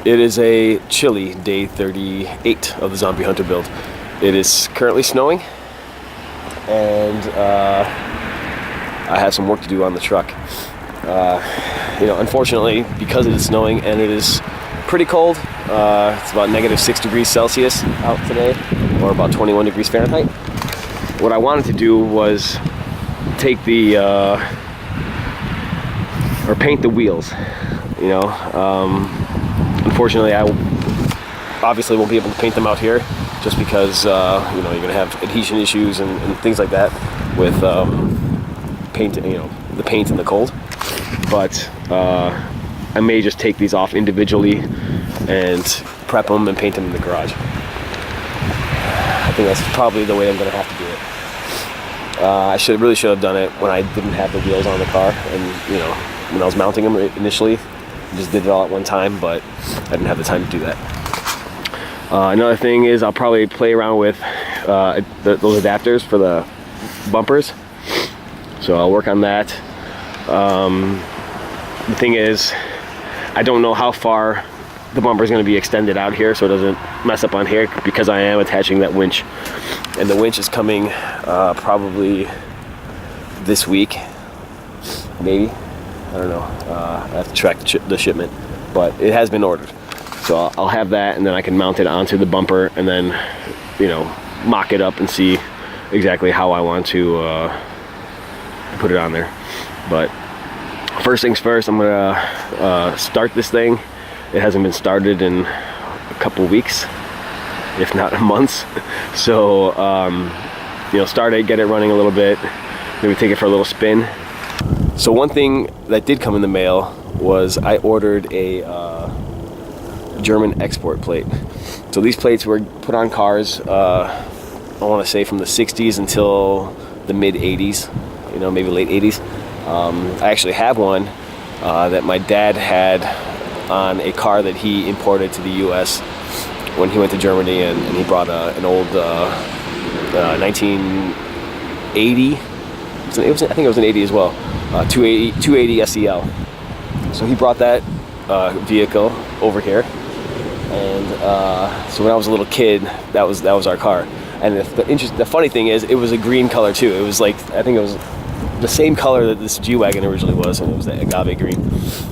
It is a chilly day 38 of the Zombie Hunter build. It is currently snowing, and I have some work to do on the truck. Unfortunately, because it is snowing and it is pretty cold, it's about -6 degrees Celsius out today, or about 21 degrees Fahrenheit. What I wanted to do was take the or paint the wheels. Unfortunately, I obviously won't be able to paint them out here, just because you're going to have adhesion issues and things like that with paint. The paint in the cold. But I may just take these off individually and prep them and paint them in the garage. I think that's probably the way I'm going to have to do it. I really should have done it when I didn't have the wheels on the car, and when I was mounting them initially. I just did it all at one time, but I didn't have the time to do that. Another thing is I'll probably play around with those adapters for the bumpers. So I'll work on that. The thing is, I don't know how far the bumper is going to be extended out here, so it doesn't mess up on here, because I am attaching that winch. And the winch is coming probably this week, maybe. I don't know. I have to track the shipment, but it has been ordered. So I'll have that, and then I can mount it onto the bumper, and then, mock it up and see exactly how I want to put it on there. But first things first, I'm gonna start this thing. It hasn't been started in a couple weeks, if not months. So start it, get it running a little bit, maybe take it for a little spin. So one thing that did come in the mail was I ordered a German export plate. So these plates were put on cars, I want to say from the 60s until the mid 80s, maybe late 80s. I actually have one that my dad had on a car that he imported to the US when he went to Germany, and he brought an old 1980, I think it was an 80 as well, 280 SEL. So he brought that vehicle over here, and so when I was a little kid, that was our car. And the funny thing is, it was a green color too. It was like, I think it was the same color that this G-wagon originally was, and it was the agave green.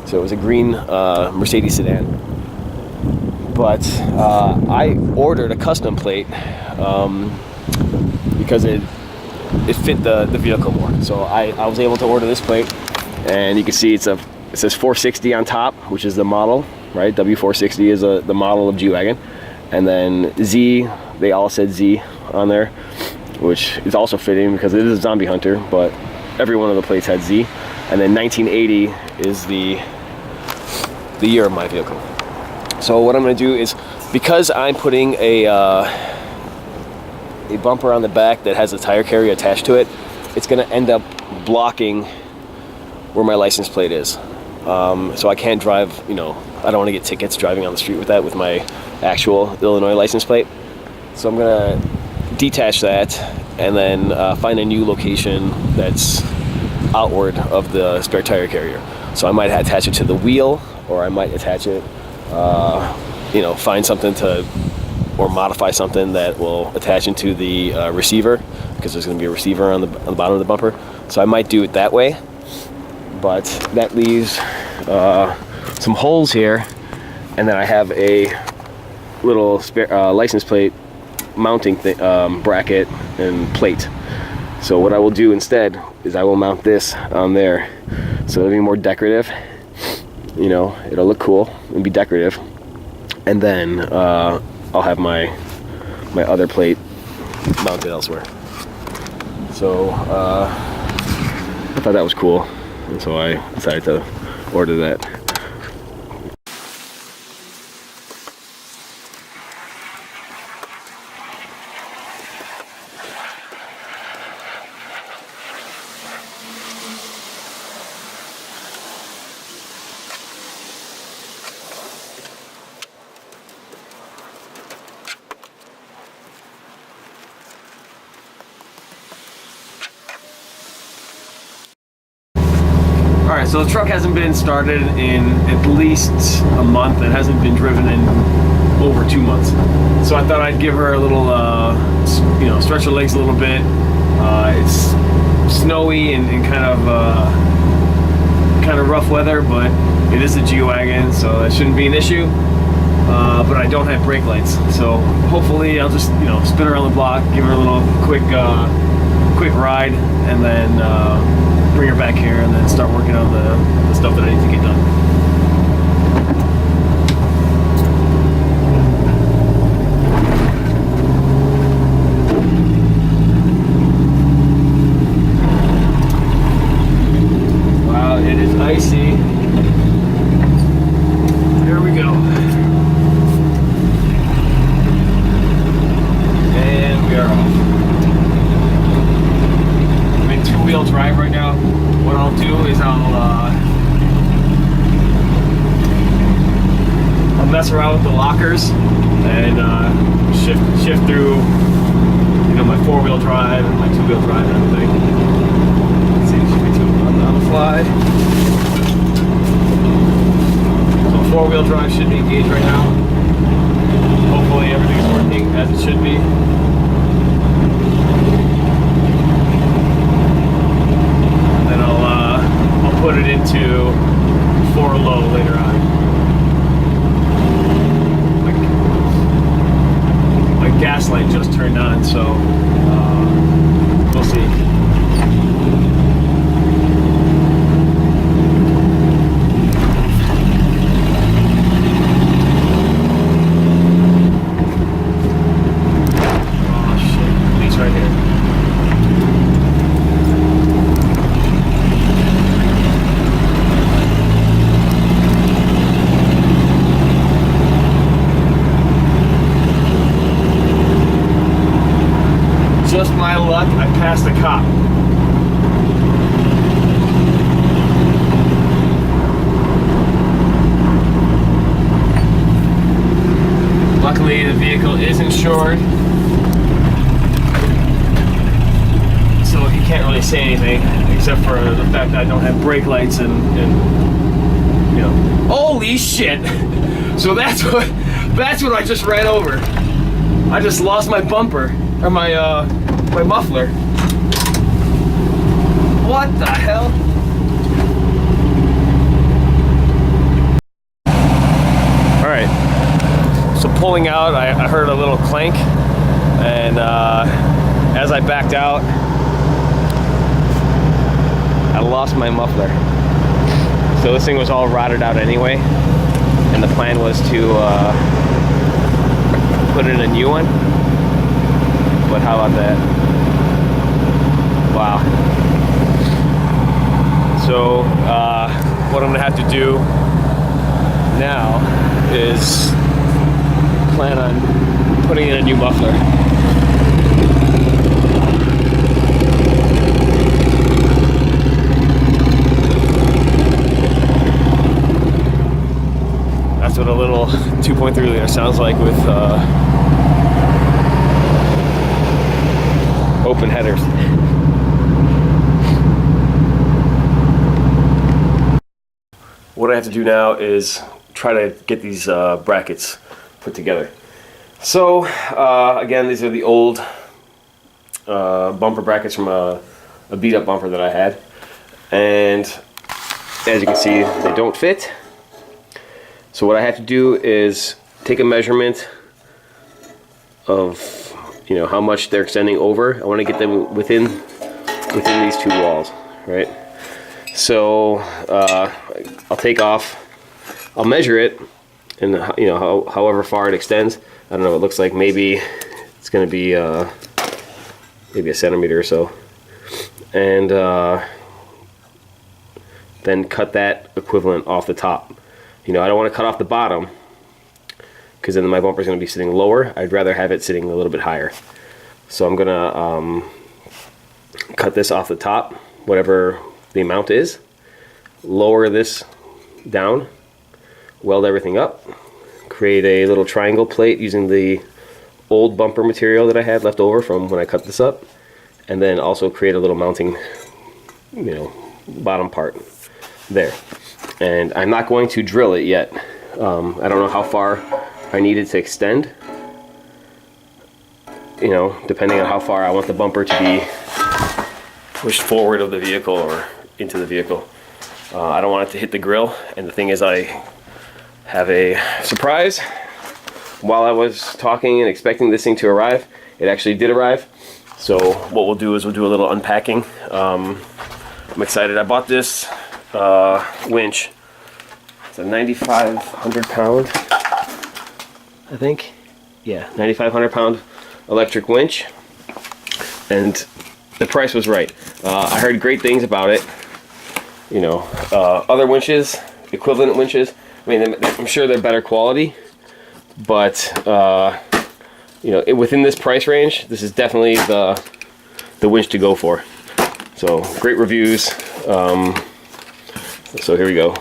So it was a green Mercedes sedan. But I ordered a custom plate because it fit the vehicle more. So I was able to order this plate, and you can see it says 460 on top, which is the model, right? W460 is the model of G-wagon, and then Z, they all said Z on there, which is also fitting because it is a Zombie Hunter, but every one of the plates had Z. And then 1980 is the year of my vehicle. So what I'm going to do is, because I'm putting a bumper on the back that has a tire carrier attached to it, it's going to end up blocking where my license plate is. So I can't drive, I don't want to get tickets driving on the street with that, with my actual Illinois license plate. So I'm going to detach that, and then find a new location that's outward of the spare tire carrier. So I might attach it to the wheel, or I might attach it, find something or modify something that will attach into the receiver, because there's going to be a receiver on the bottom of the bumper. So I might do it that way, but that leaves some holes here, and then I have a little spare license plate mounting bracket and plate. So what I will do instead is I will mount this on there, so it'll be more decorative. It'll look cool and be decorative, and then I'll have my other plate mounted elsewhere. So I thought that was cool, and so I decided to order that. So the truck hasn't been started in at least a month. It hasn't been driven in over 2 months. So I thought I'd give her a little, you know, stretch her legs a little bit. It's snowy and kind of rough weather, but it is a G-wagon, so that shouldn't be an issue. But I don't have brake lights, so hopefully I'll just, you know, spin her around the block, give her a little quick ride, and then bring her back here and then start working on the stuff that I need to get done. Wow, it is icy. Here we go. And we are off. I'm in two-wheel drive right now. What I'll do is I'll mess around with the lockers and shift through, you know, my four-wheel drive and my two-wheel drive and everything. Let's see, it should be two on the fly. So four-wheel drive should be engaged right now. Hopefully everything's working as it should be. Put it into 4 low later on. My gas light just turned on, so we'll see. Oh shit, police right here. Just my luck, I passed a cop. Luckily, the vehicle is insured, so he can't really say anything except for the fact that I don't have brake lights and you know. Holy shit! So that's what I just ran over. I just lost my bumper. Or my muffler. What the hell? Alright. So pulling out, I heard a little clank, and as I backed out, I lost my muffler. So this thing was all rotted out anyway, and the plan was to put in a new one. But how about that? Wow. So what I'm gonna have to do now is plan on putting in a new muffler. That's what a little 2.3 liter sounds like with open headers. What I have to do now is try to get these brackets put together. So again, these are the old bumper brackets from a beat up bumper that I had, and as you can see, they don't fit. So what I have to do is take a measurement of, you know, how much they're extending over. I want to get them within these two walls, right? So I'll take off, I'll measure it, and you know, however far it extends. I don't know, it looks like maybe it's going to be maybe a centimeter or so, and then cut that equivalent off the top. You know, I don't want to cut off the bottom, because then my bumper is going to be sitting lower. I'd rather have it sitting a little bit higher. So I'm going to cut this off the top, whatever the amount is, lower this down, weld everything up, create a little triangle plate using the old bumper material that I had left over from when I cut this up, and then also create a little mounting, you know, bottom part. there. And I'm not going to drill it yet. I don't know how far I need it to extend. You know, depending on how far I want the bumper to be pushed forward of the vehicle or into the vehicle. I don't want it to hit the grill. And the thing is, I have a surprise. While I was talking and expecting this thing to arrive, it actually did arrive. So what we'll do is we'll do a little unpacking. I'm excited. I bought this winch. It's a 9,500 pound, I think. Yeah, 9,500 pound electric winch. And the price was right. I heard great things about it. You know, other winches, equivalent winches, I mean, I'm sure they're better quality, but you know, within this price range, this is definitely the winch to go for. So great reviews. So here we go.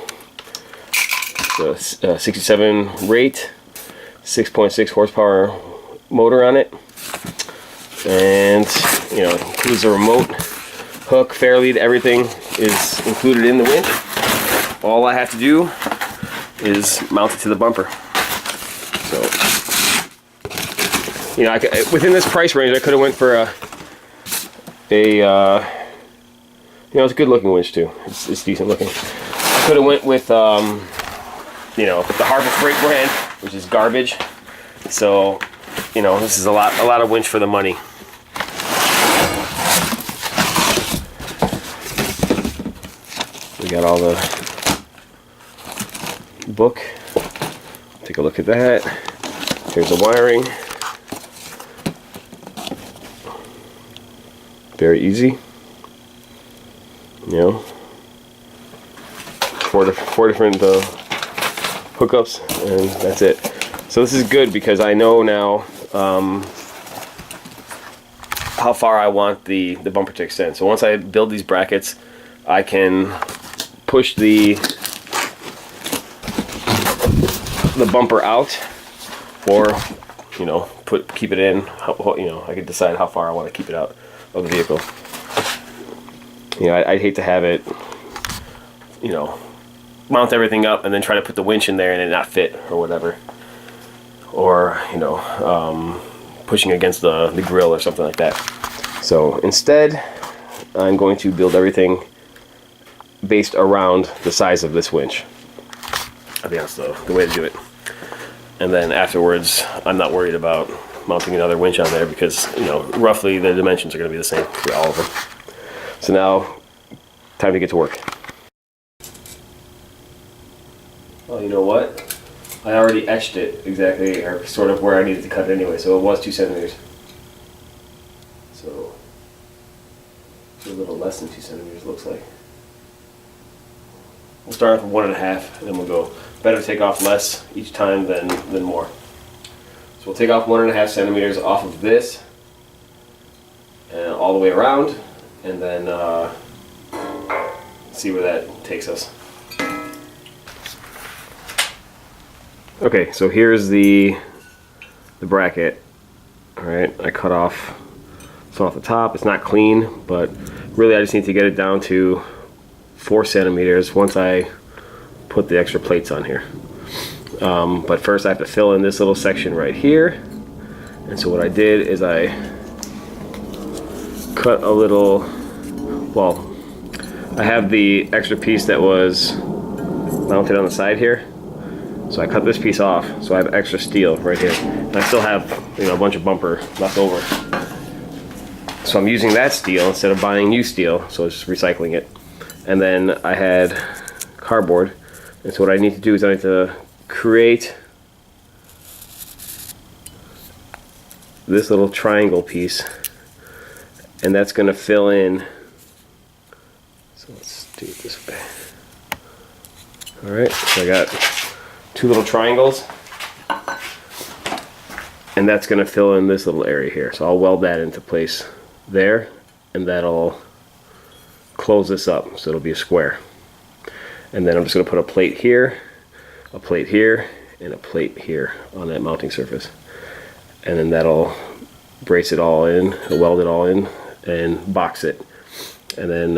It's a 67 rate, 6.6 horsepower motor on it, and you know, it includes a remote, hook, fair lead, everything is included in the winch. All I have to do is mount it to the bumper. So, you know, within this price range, I could have went for you know, it's a good looking winch too. It's decent looking. I could have went with you know, the Harvest Freight brand, which is garbage. So, you know, this is a lot of winch for the money. We got all the book. Take a look at that. Here's the wiring. Very easy. You know, four different hookups, and that's it. So this is good because I know now how far I want the bumper to extend. So once I build these brackets, I can push the bumper out, or you know, keep it in. You know, I can decide how far I want to keep it out of the vehicle. You know, I'd hate to have it, you know, mount everything up and then try to put the winch in there and it not fit or whatever, or you know, pushing against the grill or something like that. So instead, I'm going to build everything based around the size of this winch. I think that's the way to do it. And then afterwards, I'm not worried about mounting another winch on there because, you know, roughly the dimensions are going to be the same for all of them. So now, time to get to work. Well, you know what? I already etched it exactly, or sort of where I needed to cut it anyway, so it was 2 centimeters. So, it's a little less than 2 centimeters, it looks like. We'll start off with 1.5, and then we'll go. Better take off less each time than more. So we'll take off 1.5 centimeters off of this, and all the way around, and then see where that takes us. Okay, so here's the bracket. All right, I cut off some off the top. It's not clean, but really I just need to get it down to 4 centimeters once I put the extra plates on here. But first I have to fill in this little section right here. And so what I did is I cut a little, well, I have the extra piece that was mounted on the side here. So I cut this piece off, so I have extra steel right here. And I still have, you know, a bunch of bumper left over. So I'm using that steel instead of buying new steel, so it's just recycling it. And then I had cardboard, and so what I need to do is I need to create this little triangle piece, and that's going to fill in. So let's do it this way. Alright, so I got 2 little triangles, and that's going to fill in this little area here. So I'll weld that into place there, and that'll close this up so it'll be a square. And then I'm just going to put a plate here, and a plate here on that mounting surface, and then that'll brace it all in, weld it all in, and box it. And then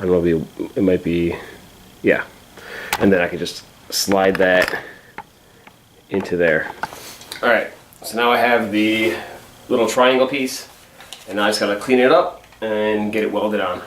I don't know, it might be, yeah. And then I can just slide that into there. All right, so now I have the little triangle piece, and now I just gotta clean it up and get it welded on.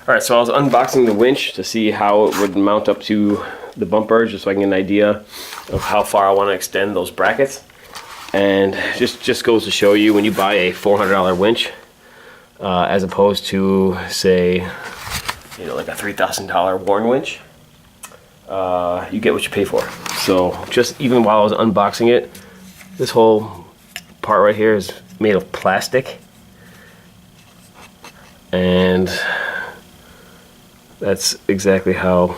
Alright, so I was unboxing the winch to see how it would mount up to the bumper, just so I can get an idea of how far I want to extend those brackets. And just goes to show you, when you buy a $400 winch, as opposed to, say, you know, like a $3,000 Warn winch, you get what you pay for. So just even while I was unboxing it, this whole part right here is made of plastic. And that's exactly how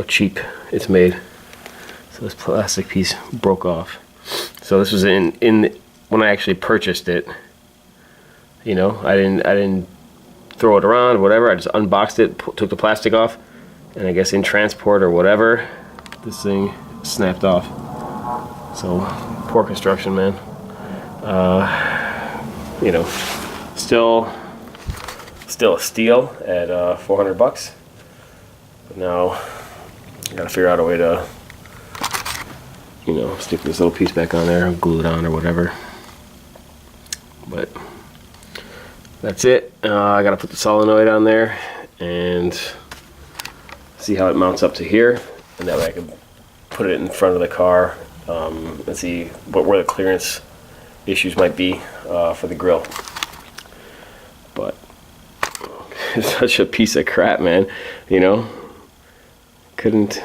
cheap it's made. So this plastic piece broke off. So this was in when I actually purchased it. You know, I didn't throw it around or whatever. I just unboxed it, took the plastic off, and I guess in transport or whatever, this thing snapped off. So poor construction, man. You know, still a steal at 400 bucks. But now I gotta figure out a way to, you know, stick this little piece back on there and glue it on or whatever. But that's it. I gotta put the solenoid on there and see how it mounts up to here, and that way I can put it in front of the car and see where the clearance issues might be for the grill. But it's such a piece of crap, man. You know, couldn't.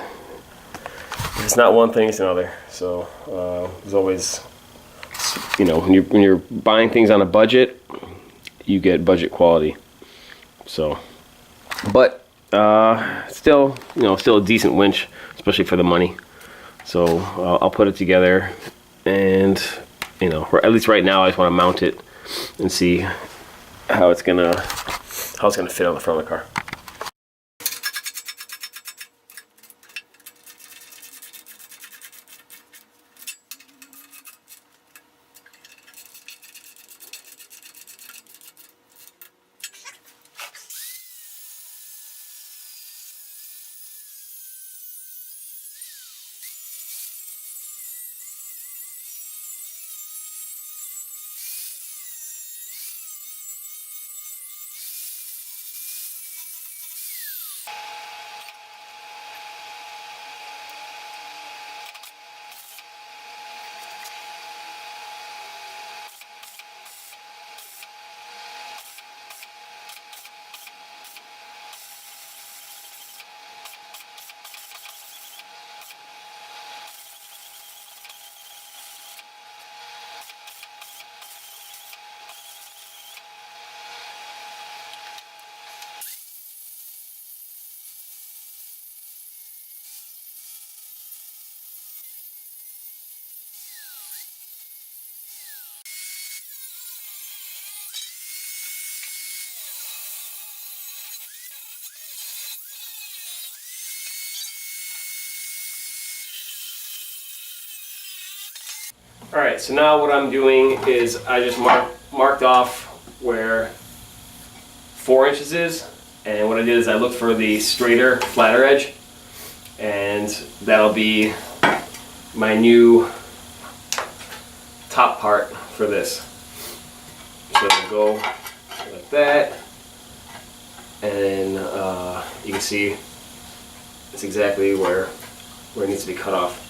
It's not one thing; it's another. So there's always, you know, when you're buying things on a budget, you get budget quality. So, but still, you know, still a decent winch, especially for the money. So I'll put it together, and you know, at least right now, I just want to mount it and see how it's gonna fit on the front of the car. Alright, so now what I'm doing is I just marked off where 4 inches is, and what I did is I looked for the straighter, flatter edge, and that'll be my new top part for this. So it'll go like that, and you can see it's exactly where it needs to be cut off.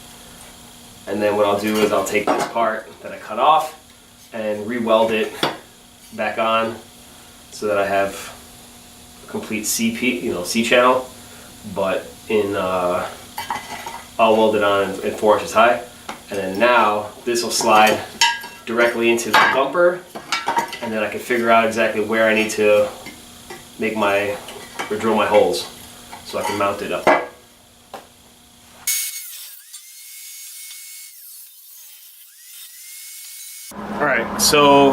And then what I'll do is I'll take this part that I cut off and re-weld it back on so that I have a complete C channel, but in all welded on in 4 inches high. And then now this will slide directly into the bumper, and then I can figure out exactly where I need to make my or drill my holes so I can mount it up. Alright, so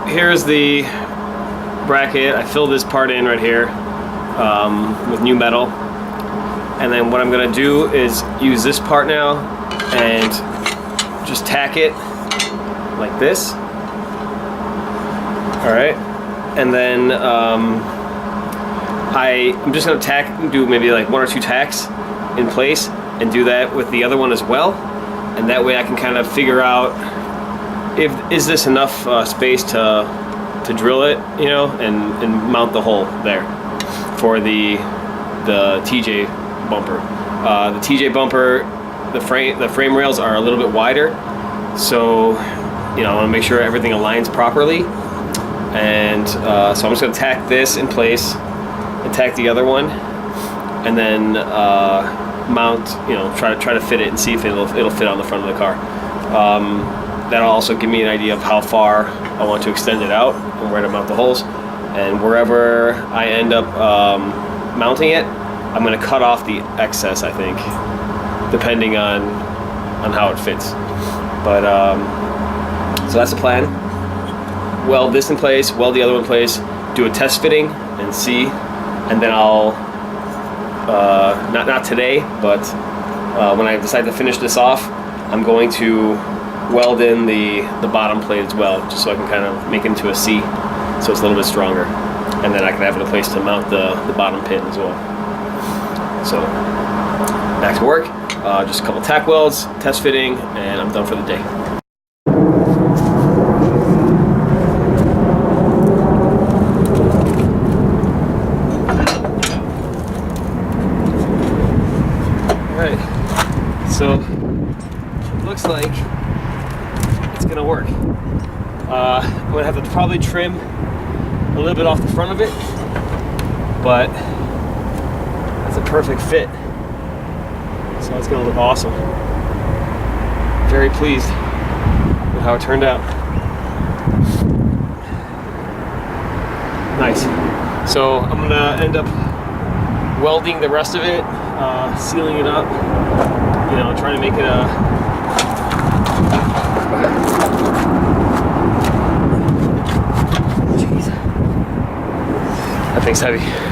here's the bracket. I filled this part in right here with new metal. And then what I'm going to do is use this part now and just tack it like this. Alright, and then I'm just going to do maybe like 1 or 2 tacks in place and do that with the other one as well. And that way I can kind of figure out is this enough space to drill it, you know, and mount the hole there for the TJ bumper. The TJ bumper, the frame rails are a little bit wider, so you know I want to make sure everything aligns properly. And so I'm just going to tack this in place and tack the other one, and then mount, you know, try to fit it and see if it'll fit on the front of the car. That'll also give me an idea of how far I want to extend it out and where to mount the holes. And wherever I end up mounting it, I'm going to cut off the excess, I think, depending on how it fits. But so that's the plan. Weld this in place, weld the other one in place, do a test fitting and see, and then I'll not today, but when I decide to finish this off, I'm going to weld in the bottom plate as well, just so I can kind of make it into a C, so it's a little bit stronger, and then I can have it a place to mount the bottom pin as well. So back to work, just a couple tack welds, test fitting, and I'm done for the day. Alright, so it looks like it's gonna work. I'm gonna have to probably trim a little bit off the front of it, but that's a perfect fit. So it's gonna look awesome. Very pleased with how it turned out. Nice. So I'm gonna end up welding the rest of it, sealing it up, you know, trying to make it a that thing's heavy.